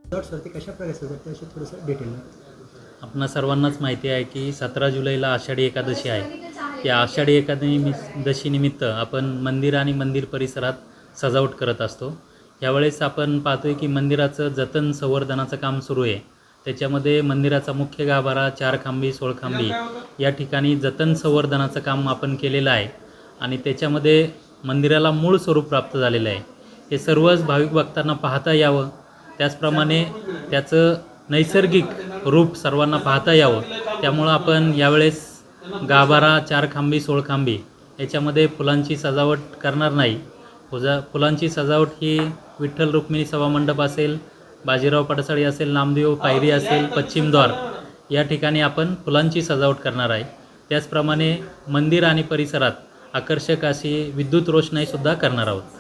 सजावटसाठी कशा प्रकारे सजावट अशी थोडंसं डिटेल. आपणा सर्वांनाच माहिती आहे की 17 जुलैला आषाढी एकादशी आहे. या आषाढी एकादशीनिमित्त आपण मंदिर आणि मंदिर परिसरात सजावट करत असतो. यावेळेस आपण पाहतोय की मंदिराचं जतन संवर्धनाचं काम सुरू आहे. त्याच्यामध्ये मंदिराचा मुख्य गाभारा 4 खांबी 16 खांबी या ठिकाणी जतन संवर्धनाचं काम आपण केलेलं आहे आणि त्याच्यामध्ये मंदिराला मूळ स्वरूप प्राप्त झालेलं आहे. हे सर्वच भाविक भक्तांना पाहता यावं, त्याचप्रमाणे त्याचं नैसर्गिक रूप सर्वांना पाहता यावं, त्यामुळं आपण यावेळेस गाभारा 4 खांबी 16 खांबी याच्यामध्ये फुलांची सजावट करणार नाही. फुलांची सजावट ही विठ्ठल रुक्मिणी सभामंडप असेल, बाजीराव पडसाळी असेल, नामदेव पायरी असेल, पश्चिमद्वार या ठिकाणी आपण फुलांची सजावट करणार आहे. त्याचप्रमाणे मंदिर आणि परिसरात आकर्षक अशी विद्युत रोषणाईसुद्धा करणार आहोत.